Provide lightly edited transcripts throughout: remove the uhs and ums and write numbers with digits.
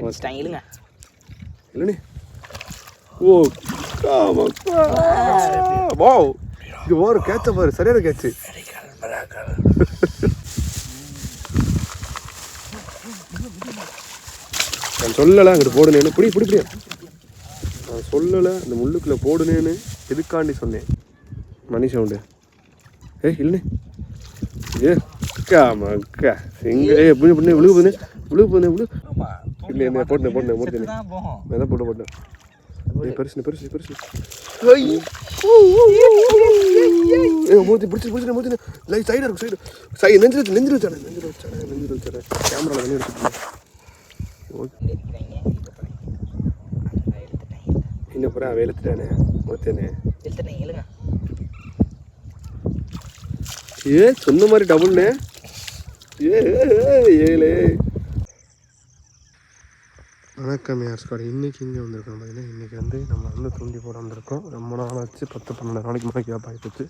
இல்லைங்க இல்லைண்ணே. ஓ வா இது ஓர கேட்ச பாரு, சரியான கேட்சு. நான் சொல்லலை அங்கிட்டு போடுனேன்னு, புடி புடி புடியா. நான் சொல்லலை அந்த முள்ளுக்குள்ளே போடுனேன்னு எதுக்காண்டி சொன்னேன். மணி சவுண்டு. இல்லைண்ணே. அக்கா மக்கா எங்க புண்ணு புண்ணு விழுகு புண்ணு விழுகு புண்ணு விழு. இல்லை என்ன போட்டேன் முடிச்சேன் எதான் போட்டேன். பெருசு பெருசு பெருசு மூர்த்தி பிடிச்சி மூர்த்தி லைட் சைடாக இருக்கும் சைடு நெஞ்சில் வச்சானே கேமராவில் தண்ணி எடுத்துட்டு இன்னும் அப்புறம் அவன் எழுத்துட்டானே மூர்த்தியானே. சொன்ன மாதிரி டபுள்னே. ஏழு வணக்கம் யார் ஸ்காட். இன்றைக்கி இங்கே வந்திருக்கோம் பார்த்தீங்கன்னா, இன்றைக்கி வந்து நம்ம வந்து தூண்டி போட வந்திருக்கோம். ரொம்ப நாள் ஆச்சு, 10-12 நாளைக்கு முன்னாடி ஆகிப்போச்சு.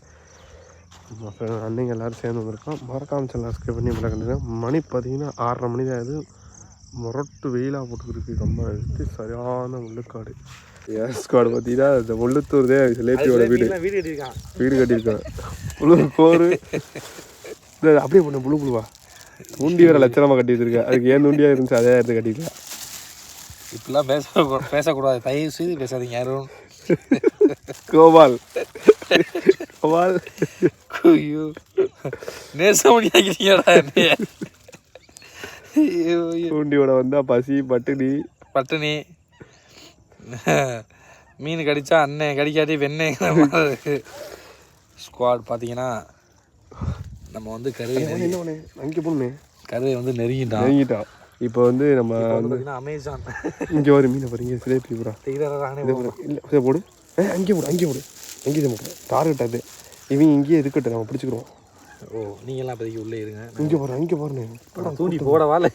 அன்னைக்கு எல்லோரும் சேர்ந்து வந்திருக்கோம். மறக்காமல் சேனல் சப்ஸ்கிரைப் பண்ணி மறக்காம. மணி பார்த்தீங்கன்னா 6:30 மணி தான். அது முரட்டு வெயிலாக போட்டுக்கிருக்கு. ரொம்ப எடுத்து சரியான முள்ளுக்காடு. யார் ஸ்காடு பார்த்தீங்கன்னா இந்த முள்ளுத்தூர் தான் சிலேப்பியோட வீடு கட்டியிருக்காங்க. புழு கோரு அப்படியே பண்ண புழுவா தூண்டி வேறு லட்சணமாக கட்டி வச்சிருக்கேன். அதுக்கு ஏன் தூண்டியாக இருந்துச்சு அதே இடத்துல கட்டிக்கலாம். இப்பெல்லாம் பேசக்கூடாது, தயவு செய்து பேசாதீங்க யாரும். கோபால் ஐயோ நேசமணியாக்கிறீங்கடா. தூண்டியோட வந்தால் பசி பட்டினி மீன் கடிச்சா அண்ணன் கடிக்காட்டி வெண்ணெய் ஸ்குவாட். பார்த்தீங்கன்னா நம்ம வந்து அங்கே போகணுமே, கருவை வந்து நெருங்கிட்டான். இப்போ வந்து நம்ம அமேசான் இங்கே ஒரு மீனை பாருங்க, சிலேபி பூரா இல்லை போடு. அங்கே போடு டார்கெட் அது. இவங்க இங்கேயே இருக்கட்டும், நம்ம பிடிச்சிக்கிறோம். ஓ நீங்கள்லாம் இப்போதைக்கு உள்ளே இருங்க. இங்கே போறேன் தூண்டி போடவா இல்லை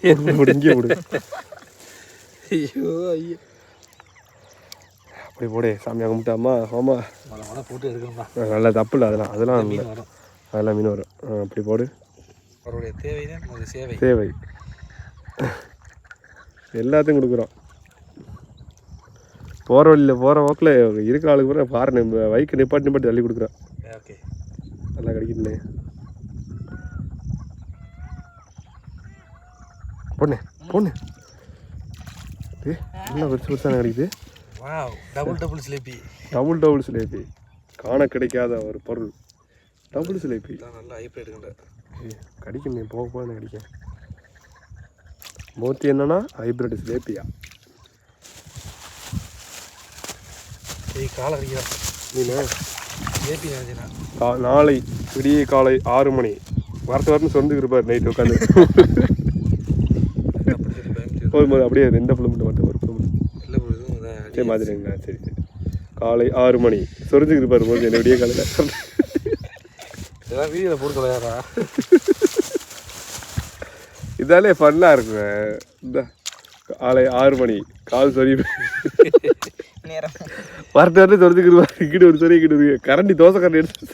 இங்கே போடு. ஐயோ ஐயோ அப்படி போடு. சாமியாக கும்பிட்டாமா ஆமாம் மழை போட்டு எடுக்கணும்டா. நல்லா தப்பு இல்லை, அதெல்லாம் மீன் வரும், அதெல்லாம் மீன் வரும். அப்படி போடு. அவருடைய தேவை தான் நமக்கு சேவை எல்லாத்தையும் கொடுக்குறோம். போகிற வழியில் போகிற வாக்கில் இருக்கிற ஆளுக்கு கூட பாரு, நம்ம வைக்க நிப்பாட்டி தள்ளி கொடுக்குறோம். ஓகே நல்லா கிடைக்குதுண்ணே. பொண்ணு நல்லா பெருசாக கிடைக்குது. டபுள் சிலேபி காண கிடைக்காத ஒரு பொருள். டபுள் சிலேபி நல்லா ஹைப்ரேட் கிடைக்கும். போக கிடைக்கும். மூர்த்தி என்னன்னா ஹைப்ரிட் சிலேபியா. காலை அடிக்கிறா மீன். நாளை விடிய காலை 6 மணி வரத்து சொந்துக்கு இருப்பார் நைட்டு உட்காந்து. போகும்போது அப்படியே எந்த புள்ள மட்டும் ஒரு சரி மாதிரிங்க. சரி காலை 6 மணி சொரிஞ்சுக்கு இருப்பார் போது என்ன விடிய காலையில். வீடியோவில் போட்டு விளையாடுறா. இதாலே ஃபன்னாக இருக்குங்க. இந்த காலை 6 மணி கால் சொறி வரட்டு சொரிஞ்சுக்கிடுவார். இங்கிட்டு ஒரு சொறி இங்கிட்டு இருக்கு. கரண்டி தோசை கரண்டி எடுத்து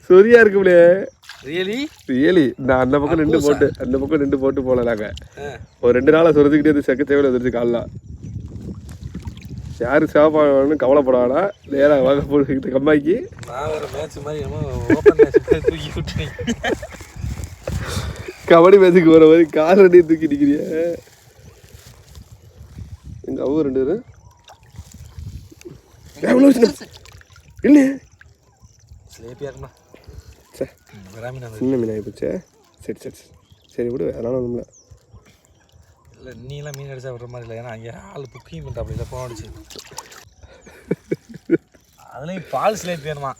சொரியா இருக்கும்லே. ரியலி நான் அந்த பக்கம் நின்று போட்டு போல. நாங்கள் ஒரு 2 நாளாக சொரிஞ்சுக்கிட்டே இருந்து செக்க தேவையில் வந்துருச்சு. காலெலாம் யாரு சாப்பாடு கவலைப்படாடா. நேராக வாங்க போட்டு கம்மாய்க்கு கபடி மேட்சுக்கு போகிற மாதிரி கால் 2 தூக்கி நிற்கிறிய. எங்கள் அவங்க 2 பேரும் இல்லையே சின்ன மீன் ஆகிப்போச்சே. சரி விடு, அதனால ஒன்றும் இல்லை. இல்லை நீலாம் மீன் அடிச்சா விடுற மாதிரி இல்லை. ஏன்னா அங்கே ஆள் புக்கிங் பண்ணிட்டு அப்படி இல்லை போன அடிச்சு. அதுலேயும் பால் சிலேபி வேணுமா?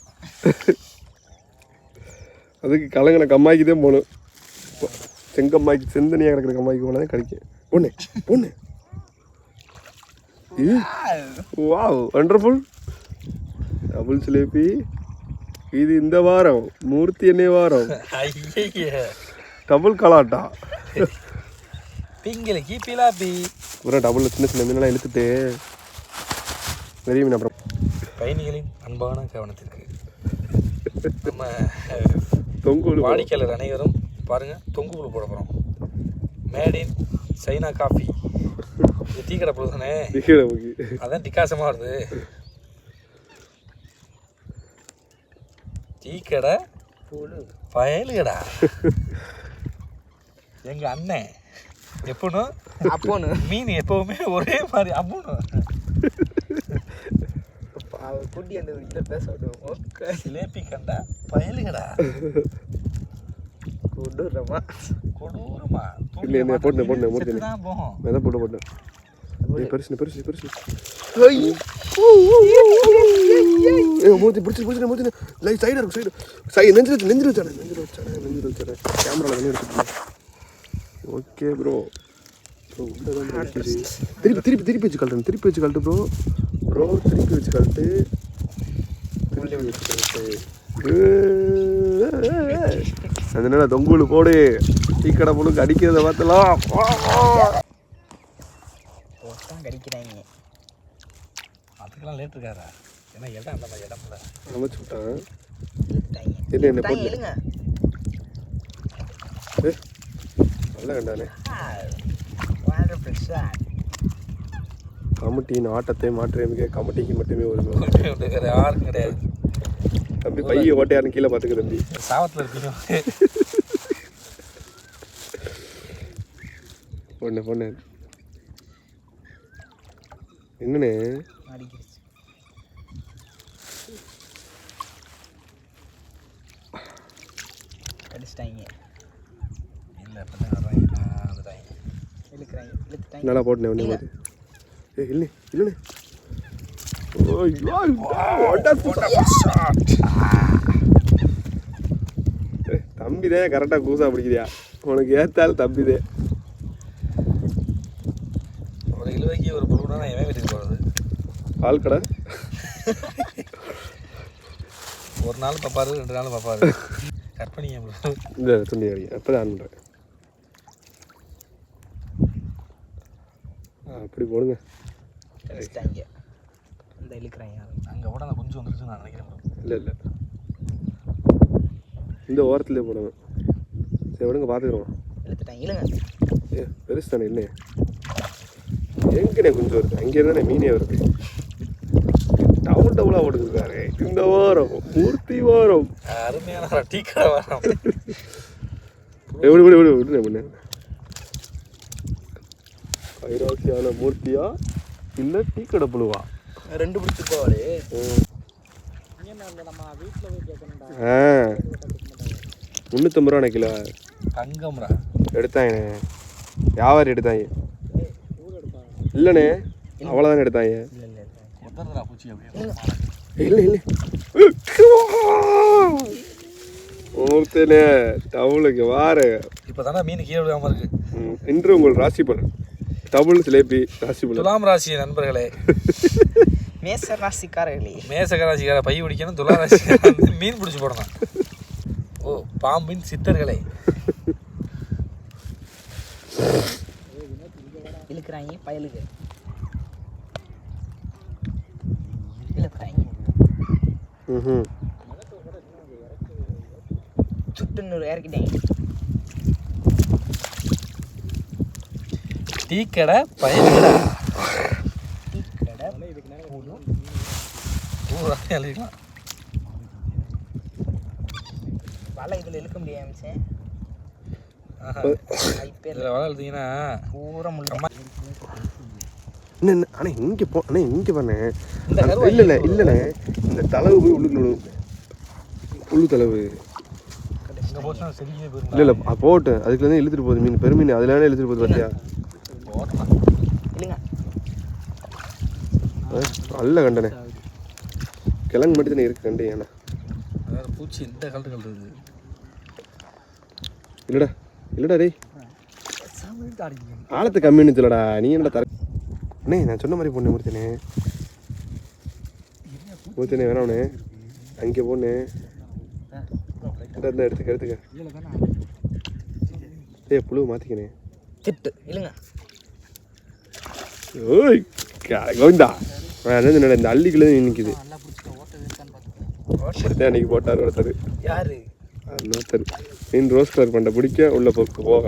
அதுக்கு கலங்கின கம்மாய்க்கு தான் போகணும். செங்கம்மாய்க்கு செந்தனியாக கிடக்கிற கம்மாய்க்கு போனால் தான் கிடைக்கும். பொண்ணு வாவ் வண்டர்ஃபுல் டபுள் சிலேபி. இது இந்த வாரம் மூர்த்தி எண்ணெய் வாரம் டபுள் கலாட்டா பிங்களுக்கு பிலாபி பூரா டபுள் சின்ன மீனெல்லாம் இழுத்துட்டு பெரிய மீன். அப்புறம் பயணிகளின் அன்பான கவனத்திற்கு நம்ம வாடிக்கையாளர் அனைவரும் பாருங்கள் தொங்குபுழு போட போகிறோம். Made in China coffee. இது டீ கடை பொழுது தானே, அதான் டிகாசமாக வருது. டீ கடை பயலுகடா. எங்கள் அண்ணன் எப்போனும் அப்போன்னு மீன் எப்போவுமே ஒரே மாதிரி அப்போனும் குட்டி அந்த வீட்டில் பேச விடுவோம். சிலேபி கண்டா பயலுகடா. கொடூரமா கொடூரமா போட்டு தான் போகும். போட்டு பெருசு சைடு இருக்கும் சைடு நெஞ்சில் வச்சானே கேமராவில் எடுத்துட்டு. ஓகே ப்ரோ, திருப்பி வச்சு கழட்டு ப்ரோ. திருப்பி வச்சு கழட்டு. அதனால தொங்கூழு போடு. டீ கடை பொழுது அடிக்கிறத பார்த்தலாம். கடிக்கிறாங்க. அதுக்கெல்லாம் லேட் இருக்காரா? ஏன்னா இடம் அந்த மாதிரி இடம் இல்லை. அமைச்சு விட்டான். இல்லைங்க நல்லா கண்டானே. ஃப்ரெஷ்ஷாக கமிட்டியின் ஆட்டத்தை மாற்றியமைக்க கமிட்டிக்கு மட்டுமே ஒரு யாருக்கும் கிடையாது. தம்பி பைய ஓட்டையாருன்னு கீழே பார்த்துக்க தம்பி. சாவத்தில் இருப்பீங்க. பொண்ணு என்னண்ணே அடிக்கிடுச்சு. கடிச்சிட்டாங்க. இல்லை வந்துட்டாங்க. இழுத்துட்டாங்க. நல்லா போட்டுனே ஒன்று பார்த்து. இல்லைண்ணே தம்பிதான் கரெக்டாக கூசா பிடிக்கிறியா? உனக்கு ஏத்தாலும் தம்பிதே. ஒரு இழுவைக்கு ஒரு பொருள்னா நான் எவன் வீட்டுக்கு போகிறது? பால் கடை ஒரு நாள் பார்ப்பாரு, 2 நாள் பார்ப்பாரு. கற்பனைங்க இந்த துண்டி அடிக்க அப்போ தான் ஆன் பண்ணுறேன். அப்படி போடுங்க. இந்த இழுக்கிறாங்க. அங்கே கூட நான் கொஞ்சம் வந்துருச்சு நான் நினைக்கிறேன். இல்லை இந்த ஓரத்துலேயே போடுவேன். சரி விடுங்க, பார்த்துக்குறோம். இழுத்துட்டாங்க. இழுங்க. பெருசு தானே இல்லை எங்கண்ணே கொஞ்சம் வருது. அங்கே இருந்தானே மீனே வருது. டவுலாக ஓடுக்குறாரு இந்த வாரம் மூர்த்தி வாரம். அருமையான டீ கடை வாரம். விடுனே பண்ண ஐராசியான மூர்த்தியா இல்லை டீ கடை புழுவா? 2 பிடிச்சிருக்கோவாளே. நம்ம வீட்டில் போய் கேட்கணும்டா. 350 ரூபா கிலோ தங்கம்ரா எடுத்தாங்கண்ணே. வியாபாரி எடுத்தாங்க. இல்லைண்ணே அவ்வளோதானே எடுத்தாங்க. இல்லை ஒருத்தனே டவுலுக்கு வார. இப்போ தானே மீன் கீழே விடாமல் இருக்கு. இன்று உங்கள் ராசி பலன் டபுள் சிலேபி ராசி பலன். துலாம் ராசி நண்பர்களே, மேச ராசிக்காரர்களே, மேசகராசிக்கார பை பிடிக்கணும். துலாம் ராசிக்கார மீன் பிடிச்சி போடணும். ஓ பாம்பின் சித்தர்களே. இழுக்கிறாங்க பயலுக்கு. இழுக்கிறாங்க. சுட்டுன்னு இறக்கிட்டாங்க. டீ கடை பயலுகடா. டீ கடை எழுதிக்கலாம். வலை இதில் இழுக்க முடியாது. இதில் வலை எழுதிங்கன்னா பூரா முள்ள. அண்ணே இங்கே அண்ணே இங்கே பண்ணேன். இல்லைண்ணே இந்த தளவு போய் உள்ளுக்குள்ள உள்ளு தளவு. இல்லை போட்டு அதுக்குள்ளே இழுத்துட்டு போகுது மீன். பெருமீன் அதில் இழுத்துட்டு போகுது பார்த்தியா? நல்ல கண்டனே. கிழங்கு மட்டும் தானே இருக்கு கண்டு. ஏன்னா பூச்சி இந்த கலட்டு இருக்குது. இல்லைடா டேய் ஆழத்தை கம்மின்னு இல்லடா. நீ என்னடா தர அண்ணே? நான் சொன்ன மாதிரி பொண்ணு மூர்த்தனே வேணாண்ணே. அங்கே போண்ணே. எடுத்துக்க ஏ புழு மாற்றிக்கணே. திட்டு இல்லைங்க. ஓய் கோவிந்தா இந்த அள்ளிக்குள்ளே நிற்கிது. அன்னைக்கு போட்டார் ஒருத்தர். யாரு? இன்னொருத்தர் மீன் ரோஸ் கலர் பண்ண பிடிக்க உள்ள போக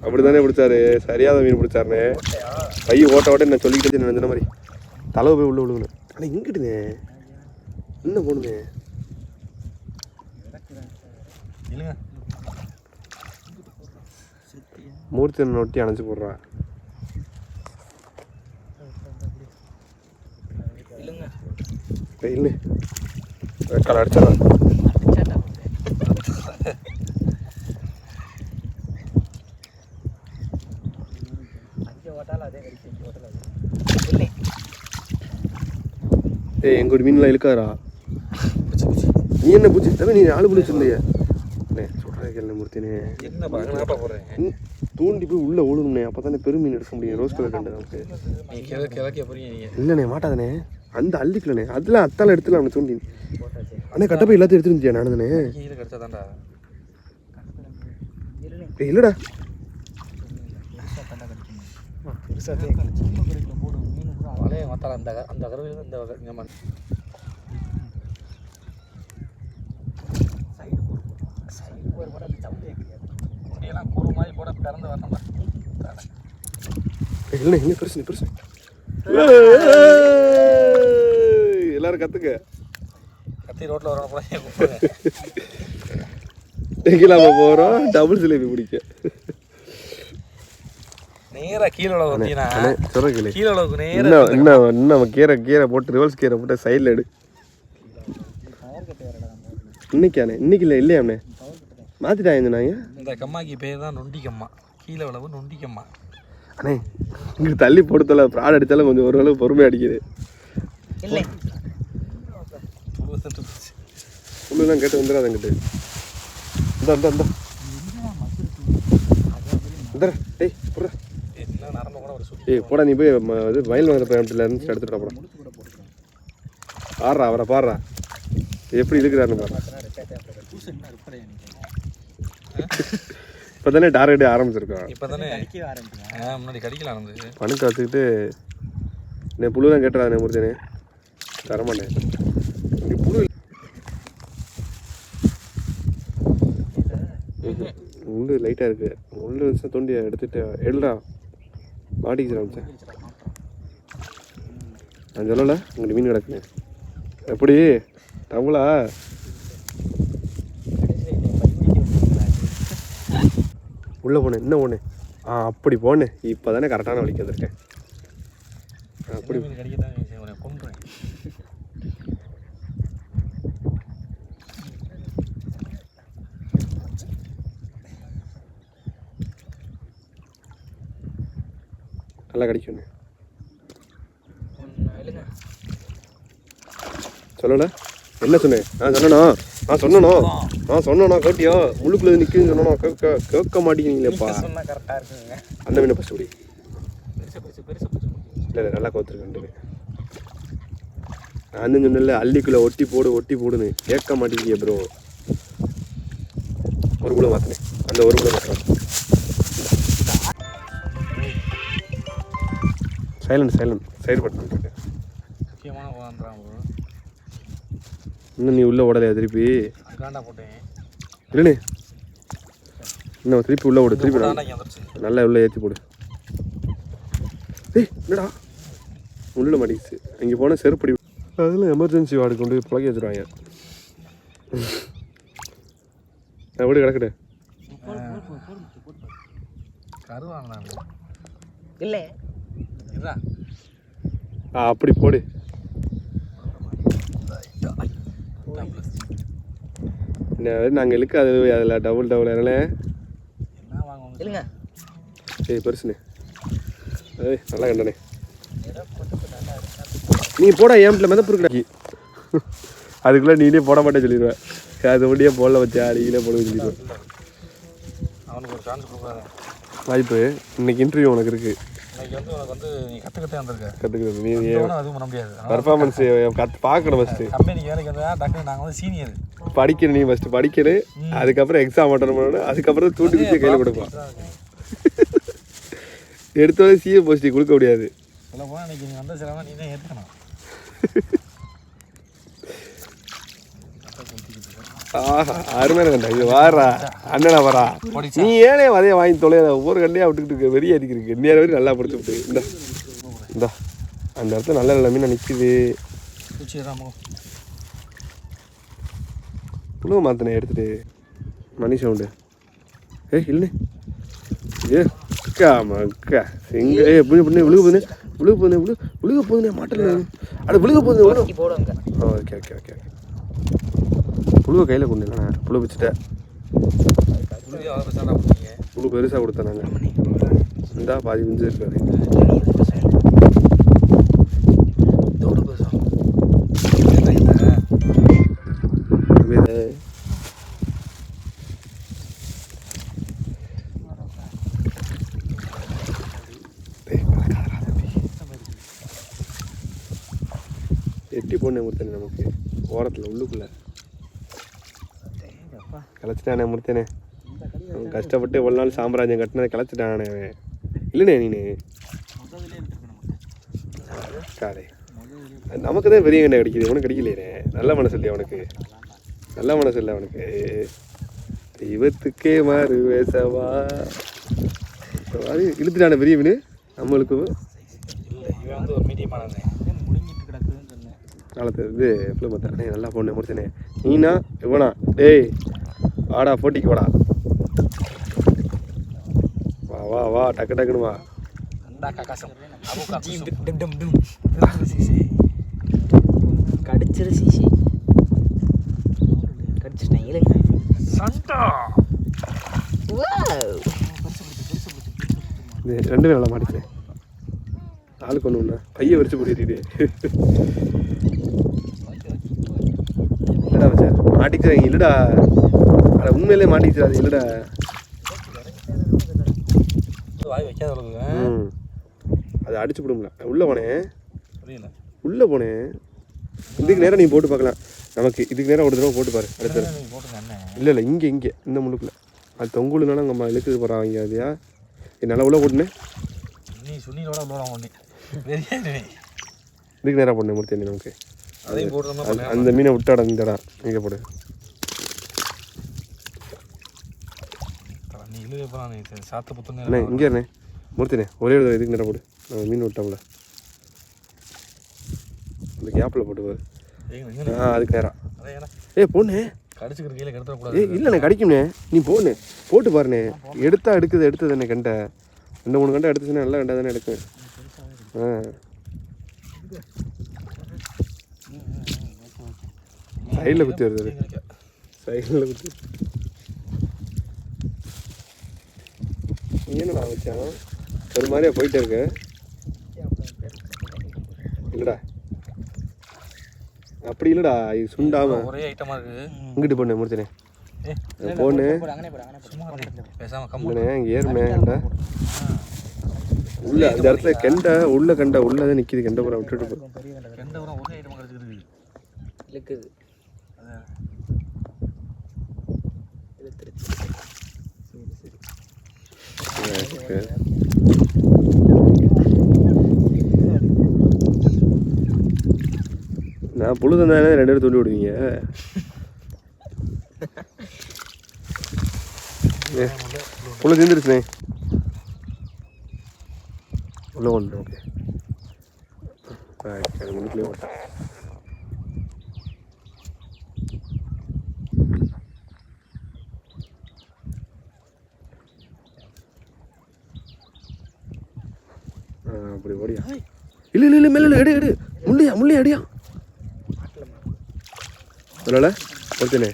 அப்படிதானே பிடிச்சாரு, சரியாத மீன் பிடிச்சாருண்ணே. கை ஓட்ட ஓட்ட நான் சொல்லிக்கிட்டு நினைஞ்ச மாதிரி தலை போய் உள்ள விழுகணும். ஆனால் இங்கிட்டுண்ணே இன்னும் போகணுமே. இல்லைங்க மூர்த்தி நொட்டி அணைச்சி போடுறா. இல்லை வெக்கால அடிச்சிடா. ஏய் எங்கூட மீன்லாம் இழுக்காரா? நீ என்ன பூச்சி தம்பி, நீ ஆளு பிடிச்சிருந்தையா? சொல்கிறேன் கேள்வி மூர்த்தினே, என்ன பார்க்க போகிறேன் தூண்டி போய் உள்ளே ஓடுங்கண்ணே, அப்போ தானே பெரும் மீன் எடுக்க முடியும். ரோஸ் கலர் கண்டு நமக்கு நீ கிழக்க போறீங்க நீங்கள். இல்லைண்ணே மாட்டாதானே, அந்த அள்ளிக்கலண்ணே, அதெல்லாம் அத்தால எடுத்துலாம் அவனை தூண்டி. அண்ணே கட்ட போய் எல்லாத்தையும் எடுத்துருந்துச்சியா? நானுதானே கீழே கிடச்சா தான்டா. இல்லைடா வலையை மாத்தால அந்த அந்த கருவியில் இந்த நம்ம முடியெல்லாம் கூறு மாதிரி போட பிறந்து வரணும். இல்லைண்ணே இன்னும் பெருசு பெருசு. எல்லாரும் கற்றுக்க. கத்தி ரோட்டில் வரணும் போல எங்கேலாம போகிறோம் டபுள் சிலேபி பிடிக்க. நேராக கீழே அளவு வந்தீங்கன்னா சொல்ற கீழே கீழே அளவுக்கு நேராக இன்னும் கீரை போட்டு ரிவர்ஸ் கீரை போட்டு சைடில் எடு. இன்னைக்காண்ணே இன்னைக்கு இல்லை இல்லையாண்ணே மாற்றிட்டாங்க நாங்கள். இந்த கம்மாக்கு பேர் தான் நொண்டிக்கம்மா. கீழே அளவு நொண்டிக்கம்மா. அண்ணே இங்கிட்டு தள்ளி போடுத்தல ப்ராட் அடித்தாலும் கொஞ்சம் ஓரளவு பொறுமையாக அடிக்குது. இல்லை உள்ளெல்லாம் கேட்டு வந்துடாது அங்கிட்டு. இந்த டேய் போடுற. என்ன நரம்பு கூட ஒரு சுற்றி. ஏய் போடா, நீ போய் இது வயல் வாங்குற பேமெண்ட்டில் இருந்து எடுத்துகிட்டு போடா. ஆடுறா அவரை பாடுறா எப்படி இழுக்கிறாருன்னு பாரு. இப்போ தானே டார்கெட்டே ஆரம்பிச்சிருக்கோம். இப்போ தானே முன்னாடி கடிக்கலாம் வந்து பணத்தை வச்சுக்கிட்டு நீ புழுலாம் கேட்டுறானே முடிச்சனே தரமாட்டேன். இங்கே புழு உள்ளு லைட்டாக இருக்குது. உள்ளு வச்சு தோண்டியை எடுத்துகிட்டு எடுடா மாட்டிக்கிச்சு ஆரம்பிச்சேன். நான் சொல்லலை உங்கள்கிட்ட மீன் கிடக்குன்னு. எப்படி தமிழா உள்ளே போனேன் இன்னும் ஒன்று அப்படி போனேன். இப்போ தானே கரெக்டான வழிக்கு வந்திருக்கேன். அப்படி கடிக்கத்தான் கொண்டுறேன். நல்லா கடிக்கும். சொல்லல என்ன சொன்னேன்? நான் சொன்னேனா கேட்டியா? முழுக்குள்ள நிற்குதுன்னு சொன்னா கேட்க மாட்டேங்கிறீங்களேப்பா. அந்த மீனை ஃபஸ்ட் பிடி. இல்லை நல்லா கோத்துருக்கேன். நான் சொன்னல அள்ளிக்குள்ள ஒட்டி போடுன்னு கேட்க மாட்டேங்க ப்ரோ. ஒரு கூட மாற்றினேன். அந்த ஒரு கூட மாற்றேன். சைலண்ட் சைடு பட்டு முக்கியமான போகிறான். இன்னும் நீ உள்ளே ஓடலையா திருப்பி? காண்டா போட்டேன் இல்லைண்ணே இன்னும் திருப்பி உள்ளே ஓடு. திருப்பி நல்லா உள்ளே ஏற்றி போடு. ஏய் என்னடா உள்ள மாட்டிக்கிச்சு. இங்கே போனால் செருப்படி. அதில் எமர்ஜென்சி வார்டு கொண்டு போய் புழக்கி வச்சுருவாங்க. நான் வீடு கிடக்குது. கருவாங்க இல்லை அப்படி போடு. நாங்கள் இழுக்காது அதில் டபுள் அதனால இல்லைங்க. ஏய் பெருசுண்ணே ஏய் நல்லா கண்டனே. நீ போடா ஏம்பில் மிதப்பு இருக்கா. அதுக்குள்ளே நீனே போட மாட்டேன்னு சொல்லிடுவேன். அது ஒண்டியே போடல வச்சா நீங்களே போட சொல்லிடுவேன். அவனுக்கு ஒரு சான்ஸ் கொடுக்காத வாய்ப்பு. இன்னைக்கு இன்டர்வியூ உனக்கு இருக்குது. இன்னைக்கு வந்து உனக்கு வந்து நீ கற்றுக்கிட்டே வந்திருக்க. கற்றுக்கிறது நீ அதுவும் பண்ண முடியாது. பர்ஃபார்மன்ஸ் பார்க்கணும் ஃபஸ்ட்டு. கம்பெனிக்கு வேலைக்கு வந்தால் டாக்டர் நாங்கள் வந்து சீனியர். படிக்கணும் நீ ஃபஸ்ட்டு படிக்கணும். அதுக்கப்புறம் எக்ஸாம் அட்டன் பண்ணணும். அதுக்கப்புறம் தூண்டி குச்சி கையில் கொடுப்பான். எடுத்தோடனே சிஏ போஸ்டி கொடுக்க முடியாது. சொல்ல போனால் இன்னைக்கு நீ வந்த சிலவா நீ தான் ஏற்றுக்கணும். ஆஹா அருமையான கண்டா இது வாரா அண்ணனா வரா நீ ஏனே அதையே வாங்கி தொலையாத ஒவ்வொரு கண்டையாக விட்டுக்கிட்டு இருக்க வெறியா அடிக்கிறதுக்கு இன்னொரு வரைக்கும் நல்லா பிடிச்சி விட்டு இந்தா அந்த இடத்துல நல்ல நல்ல மீன் நிற்கிது புழுவை மாற்றினேன் எடுத்துட்டு மணி சவுண்டு இல்லை அக்கா மக்கா செங்க பண்ணி விழுக போகுதுண்ணே மாட்டல அட விழுக போகுது ஓகே ஓகே ஓகே புழுவை கையில் கொண்டு இல்லைண்ணா புழு வச்சுட்டேன் புழு பெருசாக கொடுத்தேன் நாங்கள் இந்தா பாதி மிஞ்சு இருக்காரு எட்டி போனே முறுத்தனே நமக்கு ஓரத்தில் உள்ளுக்குள்ளே கிளச்சிட்டானே முறுத்தனே கஷ்டப்பட்டு ஒரு நாள் சாம்ராஜ்யம் கட்டினதை கிளச்சிட்டானே அவன் இல்லைண்ணே நீனு காலை நமக்கு தான் பெரிய கண்டை கிடைக்கிது உனக்கு கிடைக்கலையே நல்ல மனசு இல்லையா அவனுக்கு நல்ல மனசு இல்லை அவனுக்கு தெய்வத்துக்கே மாறு வேசவா அது இழுத்துட்டான பெரிய மீன் நம்மளுக்கு காலத்து இது எவ்வளோ பார்த்தானே நல்லா போனேன் முடிச்சனே நீனா எவனா டேய் வாடா போட்டிக்கு வாடா வா வா வா டக்கு டக்குன்னு வா கடிச்சிரு சிசி கடிச்சிட்டேன் இது ரெண்டுமே நல்லா மாட்டிச்சேன் ஆளுக்கு ஒன்று ஒன்று பையை வரிச்சு போட்டிட்டு இல்லைடா வச்சா மாட்டிக்கிறேன் இல்லைடா அட உண்மையிலே மாட்டிக்கிச்சு அது இல்லைடா அது அடிச்சு போடும்ல உள்ளே போனேன் உள்ளே போனேன் இதுக்கு நேரம் நீ போட்டு பார்க்கலாம் நமக்கு இதுக்கு நேரம் ஒரு தடவை போட்டு பாரு அடுத்த இல்லை இல்லை இங்கே இந்த முள்ளுக்குள்ள அது தொங்குலுனால நம்ம இழுக்குது போகிறாங்க அதையா நல்லா உள்ள போட்டுனே இதுக்கு நேரம் போடணும் மூர்த்தி நமக்கு அந்த மீனை விட்டாடா இந்தடா இங்கே போடு அண்ணே இங்கே இருண்ணே மூர்த்தினே ஒரே ஒரு இதுக்கு நேரம் போடு நம்ம மீன் விட்டோம்ல அந்த கேப்பில் போட்டு பாரு அதுக்கு நேரம் பொண்ணு இல்லைண்ணே கிடைக்கும்ண்ணே நீ போண்ணே போட்டு பாருண்ணே எடுத்தது என்ன கண்டை 2-3 கண்டை எடுத்துச்சுன்னா நல்லா கண்டா தானே எடுக்கும் சைடில் குத்தி வருது சைடில் குத்தி என்னடா வச்சான் ஒரு மாதிரியா போயிட்டே இருக்கு இல்லைடா அப்படி இல்லைடா இது சுண்டாம ஒரே ஐட்டமா இருக்கு இங்கிட்டு போண்ணே முடிச்சனே போண்ணே இங்கே ஏறுமே உள்ள அந்த இடத்துல கெண்டை உள்ள கண்டை உள்ளதான் நிற்கிது கெண்டை பூரா விட்டுட்டு இருக்குது நான் புழு தந்தானே 2 பேரும் தூண்டி விடுவீங்க புழு தீர்ந்துருச்சுனே உள்ள ஒன்று ஓகே முன்னுக்குள்ளே ஓட்டேன் அப்படி ஓடியா இல்லை மேலே எடு முள்ளையா அடியா அதனால ஓகேண்ணே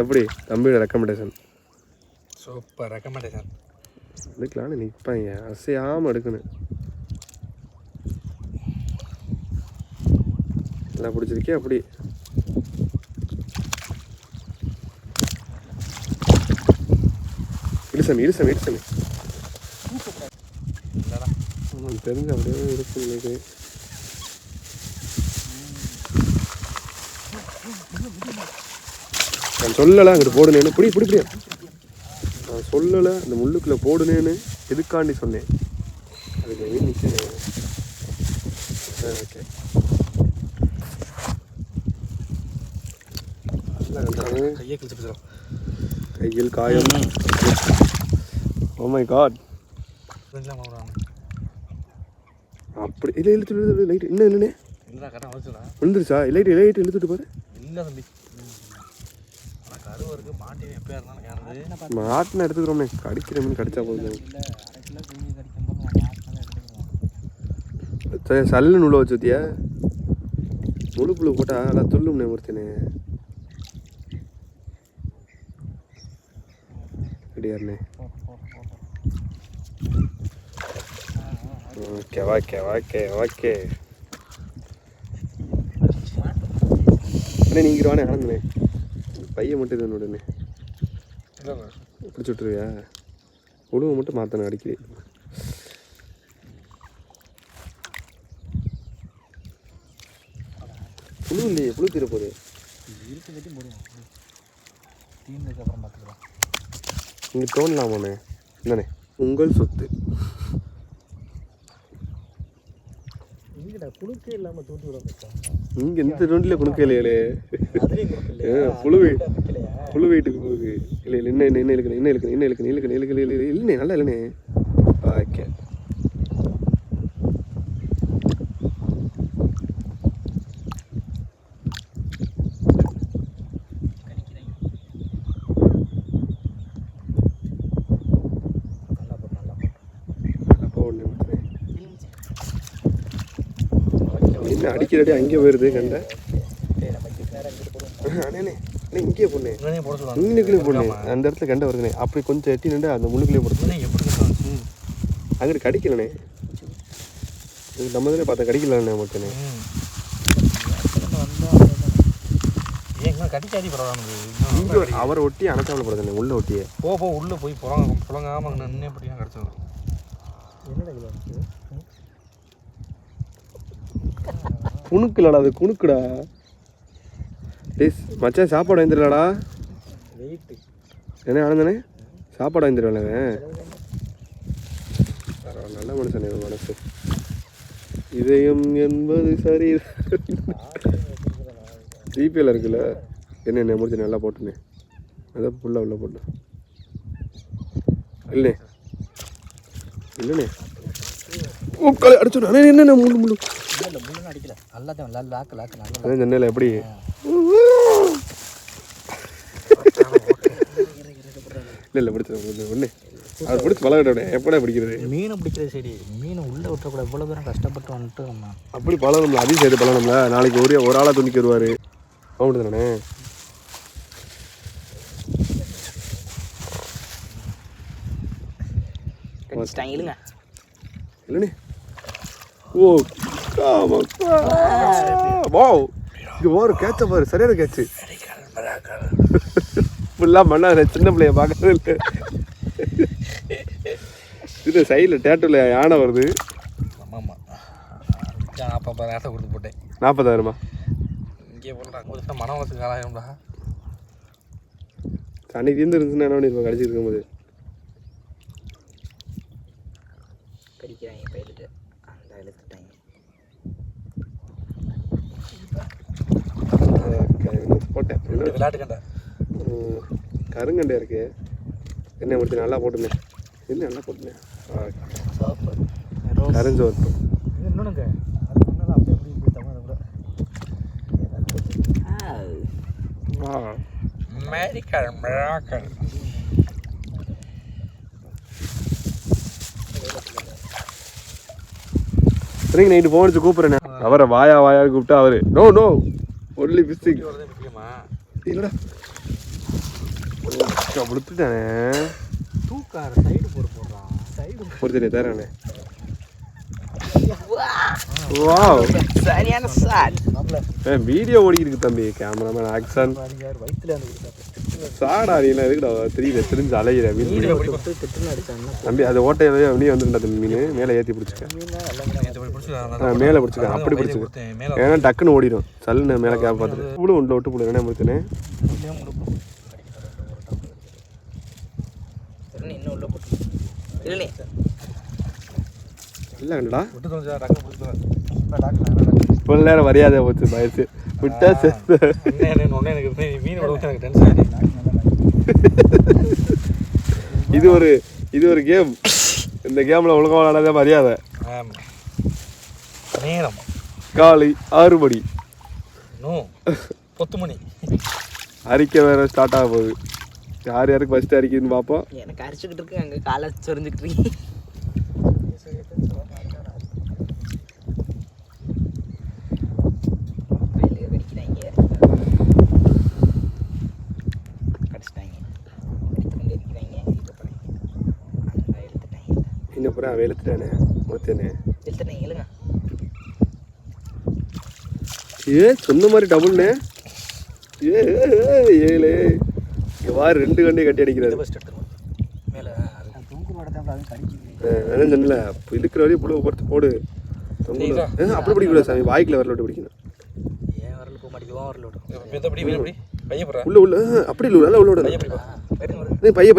எப்படி தம்பியோட ரெக்கமெண்டேஷன் சூப்பர் ரெக்கமெண்டேஷன் எடுக்கலான்னு நிற்பாங்க அசையாமல் எடுக்கணும் நல்லா பிடிச்சிருக்கே அப்படி இடுசாமி தெரிஞ்ச அப்படியே இருக்கு நான் சொல்லலை அங்கிட்டு போடுனேன்னு பிடி நான் சொல்லலை அந்த முள்ளுக்குள்ளே போடுனேன்னு எதுக்காண்டி சொன்னேன் அதுக்கு நிற்கிறேன் ஓகே கையை கிழிச்சு போயிடும். கையில் காயம். Oh my god. அப்படி இல்லை இழுத்து லைட் இன்னும் இல்லைண்ணே இல்லை கரெக்டாக வந்துச்சுடா. விழுந்துருச்சா லைட் இழுத்துட்டு பாரு. இல்லை தம்பி கருவருக்கு மாட்டினு எப்போ இருந்தாலும் மாட்டினா எடுத்துக்கிறோம்ண்ணே. கடிக்கிற மீன் கடிச்சா போதும். சல்லுன்னு உள்ள வச்சுத்தியா முழு புழு போட்டா நல்லா துள்ளும்ண்ணே ஒருத்தனே. கிடையாதுண்ணே. ஓகே ஓகே ஓகே ஓகே அண்ணே நீங்கள் வானே ஆனந்தண்ணே. பையன் மட்டும் இது உடனே பிடிச்சி விட்டுருவியா? உழுவை மட்டும் மாற்றணும் அடிக்கடி. புழு இல்லையே, புழு தீர போகுது. இங்கே தோணலாமாண்ணே? என்னண்ணே உங்கள் சொத்து. குழுக்கே இல்லாமல் தூண்டி விட இங்கே இந்த ரெண்டுல குணுக்க இல்லையே. புழு வீட்டுக்கு போகுது. இல்லை இல்லை இன்னும் இல்லைண்ணே. நல்லா இல்லைண்ணே. ஓகே என்ன அடிக்கிறடி அங்கே போயிருது கண்ட. அண்ணே இங்கே போனேன் முன்னுக்குள்ளே போனேன். அந்த இடத்துல கண்ட வருதுண்ணே. அப்படி கொஞ்சம் எட்டி நின்று அந்த முன்னுக்குள்ளே போடுறது. அங்கிட்டு கடிக்கலண்ணே. நம்ம இதில் பார்த்தா கடிக்கலண்ணே மட்டுண்ணே. அவரை ஒட்டி அணைச்சாமல் போடுறதுண்ணே. உள்ள ஒட்டியே போ உள்ளே போய் புழங்காமல் நின்று எப்படியா கிடச்சது. குணுக்குலடா அது குணுக்குடா. டேஸ் மச்சான் சாப்பாடு வாங்கிடலாடா. என்ன ஆனந்தனே சாப்பாடு வாங்கிடுவாங்க. நல்ல மனுஷனே மனசு. இதயம் என்பது சரி. ஜிபிஎல் இருக்குல்ல என்ன முடிச்சு நல்லா போட்டுனே. அதான் ஃபுல்லாக உள்ள போட்டேன். இல்லைண்ணே அடிச்சோம். என்ன முள்ளு முள்ளு அடிக்கல. நல்லா லாக்கு அதான் சென்னையில் எப்படி இல்லை பிடிச்சது ஒன்று அவர் பிடிச்சி பழகிட்டோடனே எப்படா பிடிக்கிறது. மீனை பிடிக்கிறது சரி, மீனை உள்ளே விட்டக்கூடாது. இவ்வளோ தூரம் கஷ்டப்பட்டு வந்துட்டு நம்ம அப்படி பழகணும்ல. அதையும் சேர்த்து பழகணும்ல. நாளைக்கு ஒரு ஆளாக துணிக்கு வருவார். அவனுக்கு தானே இல்லைங்க இல்லைண்ணே. ஓ வா இது ஒரு கேட்ச பாரு. சரியான கேட்சு. ஃபுல்லாக மண்ணா சின்ன பிள்ளைய பார்க்கறது இல்லை. இது சைடில் டேட்டூவில் யானை வருது. ஆமாம் 40,000 கொடுத்து போட்டேன். 40,000 இங்கே போடுறா மனம் வசதி காலாயிரம்டா. அன்னைக்கு இருந்துருந்துச்சுன்னா என்ன பண்ணிருப்போம் கடிச்சிட்டு இருக்கும்போது. கடிக்கிறாங்க பயிலுக்கு அந்த இழுத்துட்டாங்க. போட்டேன் விளையாட்டுக்கண்டா கருங்கண்டை இருக்கு. என்ன முடிச்சு நல்லா போட்டுனேன். என்ன நல்லா போட்டுனேன். கருஞ்சோறு இன்னொன்னுங்க அது பண்ணலாம். அப்படியே இப்படி போயிட்டாங்க. அதை விட அமெரிக்கன் மிராக்கல். சரிங்க நைட்டு போன் வச்சு கூப்பிட்றேன். அவரை வாயா கூப்பிட்டா அவரு நோ ஒன்லி பிஸ்டிக் இல்லைடா கொடுத்துட்டானே. தூக்கார சைடு போடுறான். சைடு பொறுத்தனே தரானே. சரியான சாட். வீடியோ ஓடிக்கிட்டு தம்பி. கேமராமேன் ஆக்ஷன் வயிற்றுல சாடா நீ எல்லாம் எதுக்குடா தெரிஞ்சு அலையிற மீன் தம்பி. அது ஓட்டையிலே அப்படியே வந்துருந்தா தம்பி. மீன் மேலே ஏற்றி பிடிச்சிக்க. மேலே பிடிச்சிக்க. அப்படி பிடிச்சிக்க. ஏன்னா டக்குன்னு ஓடிடும். சல்லுன்னு மேலே கேப் பார்த்துட்டு புழு உள்ள விட்டு புழு என்ன முடிச்சுனே. இல்லை கண்டா இப்போ நேரம் மரியாதை போச்சு பயிற்சி விட்டா செத்து. ஒன்று எனக்கு மீன் விட எனக்கு டென்ஷன் ஆகிடுச்சு. இது ஒரு கேம். இந்த கேமில் ஒழுங்காக விளையாடாத மரியாதை. நேரம் காலை 6 மணி. இன்னும் 10 மணி. அறிக்கை வேறு ஸ்டார்ட் ஆக போகுது. யார் யாருக்கு ஃபஸ்ட்டு அறிக்கைன்னு பார்ப்போம். எனக்கு அரிச்சுக்கிட்டு இருக்கு, அங்கே காலை சொரிஞ்சுக்கிட்டு இருக்கு. இன்னும் வெளுத்துட்டானே மூத்தேனே எழுங்க. சொன்ன மாதிரி டபுள்னே. 7 வார் 2 கண்டையும் கட்டி அடிக்கிறாரு. அதான் சொன்னல இழுக்கிற வரையும் புழுவை பொறுத்து போடு. அப்படி பிடிக்கூடாது சாமி, வாய்க்கில் வரல விட்டு பிடிக்கணும். உள்ள உள்ள அப்படி இல்லை, நல்லா உள்ள விட பைய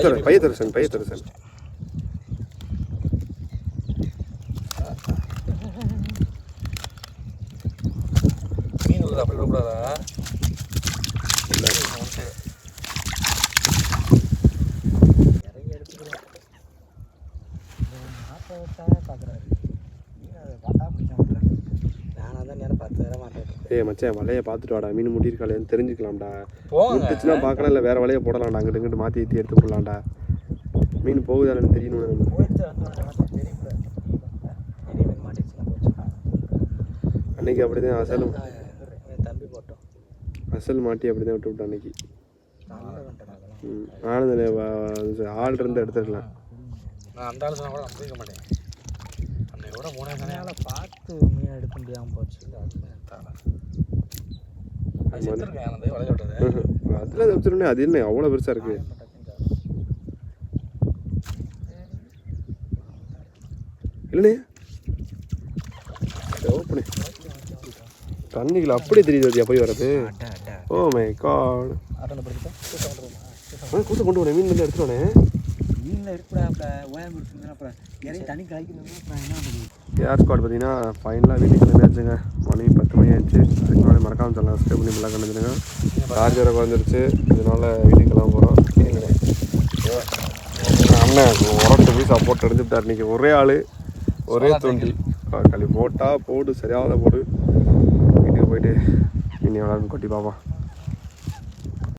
தர சாமி. மீன் உள்ளது அப்படி விடக்கூடாதா? மச்சான் வலையை பார்த்துட்டு வாடா, மீன் முட்டிருக்காளேன்னு தெரிஞ்சுக்கலாம்டா. முட்டுச்சுன்னா பார்க்கலாம், இல்லை வேறு வலையை போடலாம்டா. அங்கிட்டு இங்கிட்டு மாற்றி ஏற்றி எடுத்து போடலாம்டா. மீன் போகுதான்னு தெரியணும். அன்னைக்கு அப்படி தான் அசல் மாட்டி அப்படி தான் விட்டு விட்டோம் அன்னைக்கு. நானும் ஆள் இருந்து எடுத்துக்கலாம். நான் அந்த ஆள் கூட நம்பிக்க மாட்டேன். அன்னையோட 3 நாளாக பார்த்து மீன் எடுக்க முடியாமல் போச்சு. அதில் தப்பிச்சிருந்தே. அது என்ன அவ்வளோ பெருசாக இருக்கு? இல்லைண்ணே ஓப்பனே தண்ணிக்குள்ள அப்படியே தெரியுது போய் வர்றது. Oh my god. கூட்ட கொண்டு போனேன், மீன் வந்து எடுத்துட்டோனே. கேஆர் ஸ்குவாட் பார்த்தீங்கன்னா ஃபைனலாக வீட்டுக்கு கிளம்பியாச்சுங்க. மணி 10 மணி ஆயிடுச்சு. அதுக்கு முன்னாடி மறக்காம சேனல் சப்ஸ்கிரைப் பண்ணி நல்லா கண்டுச்சுங்க. சார்ஜரை குறைஞ்சிருச்சு, இதனால வீட்டுக்கு கிளம்ப போகிறோம். அண்ணன் உரட்டு போய் சப்போர்ட் எடுத்துட்டார். இன்றைக்கி ஒரே ஆள் ஒரே தூண்டி களி போட்டா போடு, சரியாத போடு. வீட்டுக்கு போயிட்டு மீன் எவ்வளோ கொட்டி பார்ப்போம்.